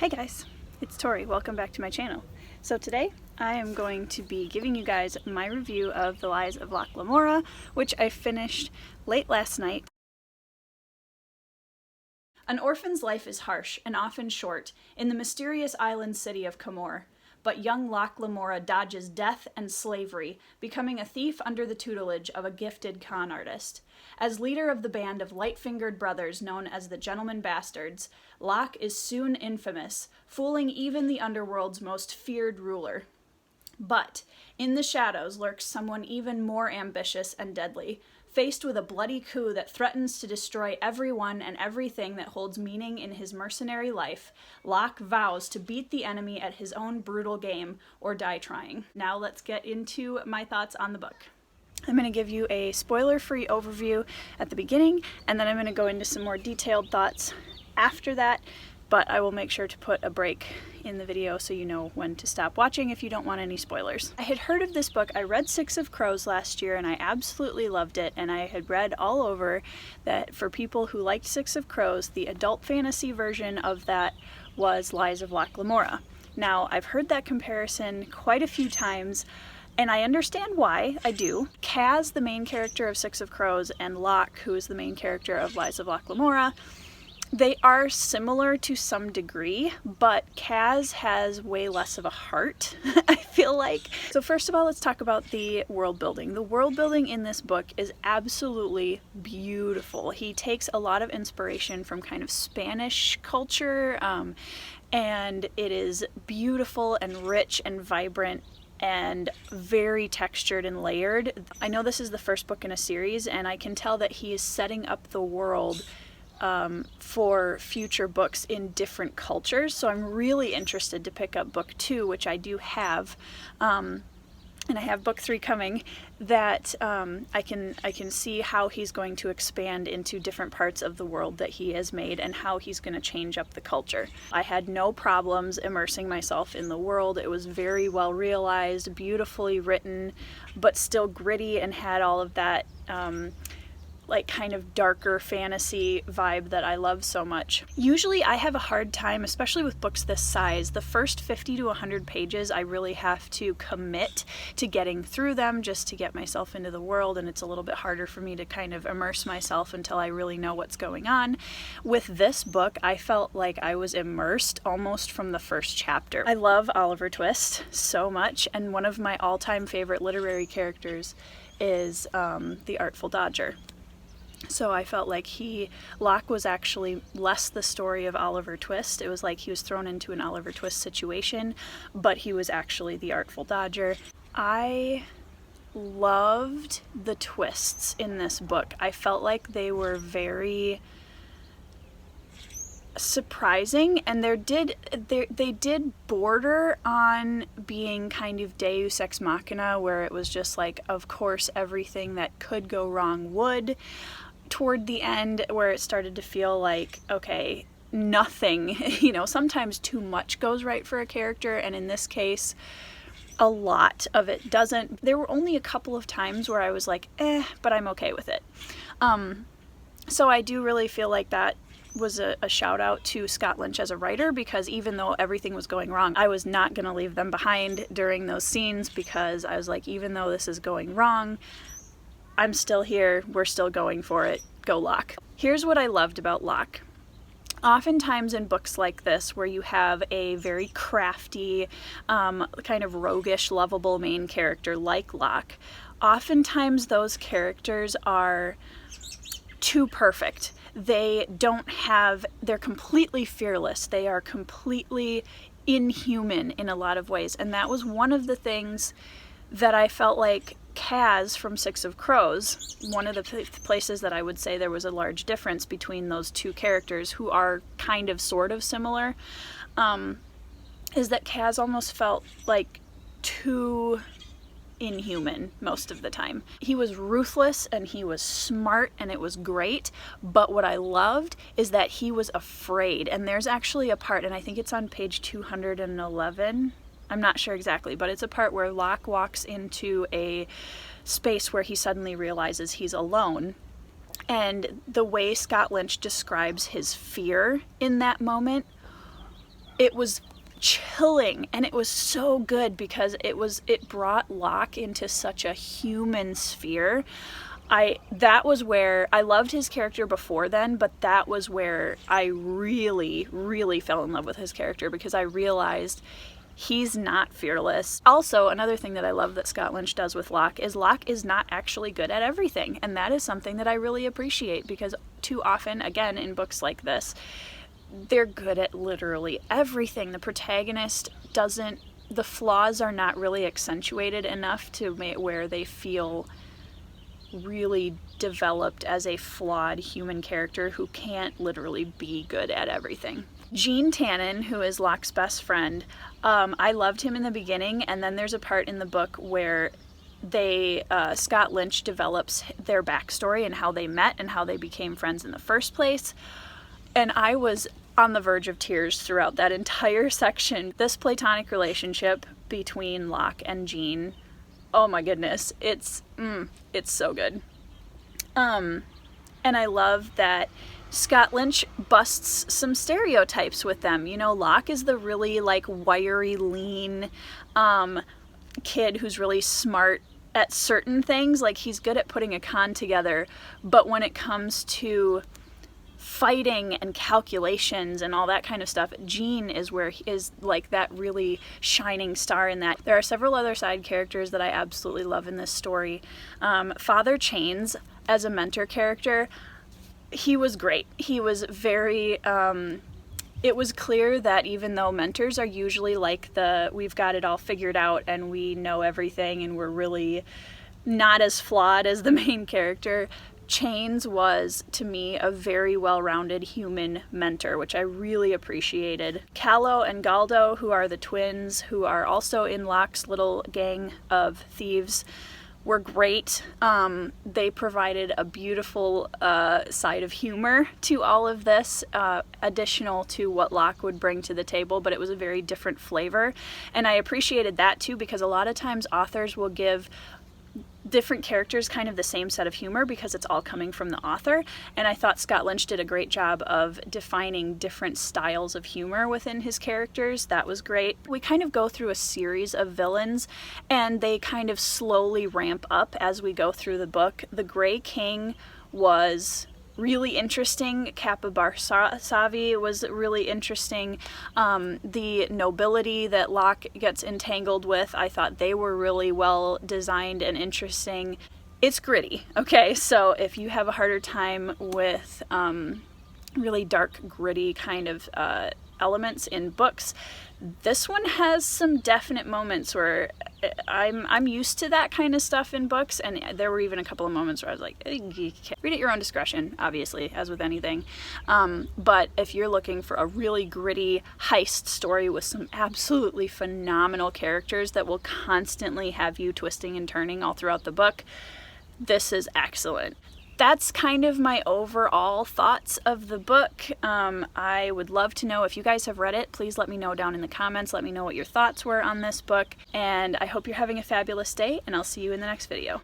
Hey guys, it's Tori. Welcome back to my channel. So today I am going to be giving you guys my review of The Lies of Locke Lamora, which I finished late last night. An orphan's life is harsh and often short in the mysterious island city of Comore, but young Locke Lamora dodges death and slavery, becoming a thief under the tutelage of a gifted con artist. As leader of the band of light-fingered brothers known as the Gentlemen Bastards, Locke is soon infamous, fooling even the underworld's most feared ruler. But in the shadows lurks someone even more ambitious and deadly, faced with a bloody coup that threatens to destroy everyone and everything that holds meaning in his mercenary life. Locke vows to beat the enemy at his own brutal game or die trying. Now let's get into my thoughts on the book. I'm going to give you a spoiler-free overview at the beginning, and then I'm going to go into some more detailed thoughts after that, but I will make sure to put a break in the video so you know when to stop watching if you don't want any spoilers. I had heard of this book. I read Six of Crows last year and I absolutely loved it, and I had read all over that for people who liked Six of Crows, the adult fantasy version of that was Lies of Locke Lamora. Now, I've heard that comparison quite a few times, and I understand why. I do. Kaz, the main character of Six of Crows, and Locke, who is the main character of Lies of Locke Lamora, they are similar to some degree, but Kaz has way less of a heart, I feel like. So first of all, let's talk about the world building. The world building in this book is absolutely beautiful. He takes a lot of inspiration from kind of Spanish culture, and it is beautiful and rich and vibrant and very textured and layered. I know this is the first book in a series, and I can tell that he is setting up the world for future books in different cultures. So I'm really interested to pick up book 2, which I do have, and I have book 3 coming, that I can see how he's going to expand into different parts of the world that he has made and how he's going to change up the culture. I had no problems immersing myself in the world. It was very well realized, beautifully written, but still gritty and had all of that like kind of darker fantasy vibe that I love so much. Usually I have a hard time, especially with books this size. The first 50 to 100 pages I really have to commit to getting through them just to get myself into the world, and it's a little bit harder for me to kind of immerse myself until I really know what's going on. With this book, I felt like I was immersed almost from the first chapter. I love Oliver Twist so much, and one of my all-time favorite literary characters is the Artful Dodger. So I felt like Locke was actually less the story of Oliver Twist. It was like he was thrown into an Oliver Twist situation, but he was actually the Artful Dodger. I loved the twists in this book. I felt like they were very surprising, and they did border on being kind of Deus Ex Machina, where it was just like, of course, everything that could go wrong would. Toward the end, where it started to feel like, okay, nothing, sometimes too much goes right for a character, and in this case, a lot of it doesn't. There were only a couple of times where I was like, but I'm okay with it. So I do really feel like that was a shout out to Scott Lynch as a writer, because even though everything was going wrong, I was not going to leave them behind during those scenes, because I was like, even though this is going wrong, I'm still here, we're still going for it, go Locke. Here's what I loved about Locke. Oftentimes in books like this, where you have a very crafty, kind of roguish, lovable main character like Locke, oftentimes those characters are too perfect. They're completely fearless. They are completely inhuman in a lot of ways. And that was one of the things that I felt like Kaz from Six of Crows, one of the places that I would say there was a large difference between those two characters, who are kind of sort of similar, is that Kaz almost felt like too inhuman most of the time. He was ruthless and he was smart and it was great, but what I loved is that he was afraid. And there's actually a part, and I think it's on page 211, I'm not sure exactly, but it's a part where Locke walks into a space where he suddenly realizes he's alone. And the way Scott Lynch describes his fear in that moment it was chilling, and it was so good because it brought Locke into such a human sphere. That was where I loved his character before then, but that was where I really, really fell in love with his character, because I realized he's not fearless. Also, another thing that I love that Scott Lynch does with Locke is not actually good at everything, and that is something that I really appreciate, because too often, again, in books like this, they're good at literally everything. The protagonist the flaws are not really accentuated enough to where they feel really developed as a flawed human character who can't literally be good at everything. Gene Tannen, who is Locke's best friend, I loved him in the beginning, and then there's a part in the book where Scott Lynch develops their backstory and how they met and how they became friends in the first place. And I was on the verge of tears throughout that entire section. This platonic relationship between Locke and Jean, oh my goodness, it's so good. And I love that Scott Lynch busts some stereotypes with them. You know, Locke is the really like wiry, lean kid who's really smart at certain things. Like, he's good at putting a con together, but when it comes to fighting and calculations and all that kind of stuff, Jean is where he is like that really shining star in that. There are several other side characters that I absolutely love in this story. Father Chains, as a mentor character, he was great. He was very, it was clear that even though mentors are usually like we've got it all figured out and we know everything and we're really not as flawed as the main character, Chains was, to me, a very well-rounded human mentor, which I really appreciated. Callow and Galdo, who are the twins, who are also in Locke's little gang of thieves, were great. They provided a beautiful side of humor to all of this, additional to what Locke would bring to the table, but it was a very different flavor. And I appreciated that too, because a lot of times authors will give different characters kind of the same set of humor because it's all coming from the author, and I thought Scott Lynch did a great job of defining different styles of humor within his characters. That was great. We kind of go through a series of villains, and they kind of slowly ramp up as we go through the book. The Grey King was really interesting. Kappa Barsavi was really interesting. The nobility that Locke gets entangled with, I thought they were really well designed and interesting. It's gritty, okay? So if you have a harder time with really dark, gritty kind of elements in books, this one has some definite moments where I'm used to that kind of stuff in books, and there were even a couple of moments where I was like, read at your own discretion, obviously, as with anything. But if you're looking for a really gritty heist story with some absolutely phenomenal characters that will constantly have you twisting and turning all throughout the book, this is excellent. That's kind of my overall thoughts of the book. I would love to know if you guys have read it. Please let me know down in the comments. Let me know what your thoughts were on this book. And I hope you're having a fabulous day, and I'll see you in the next video.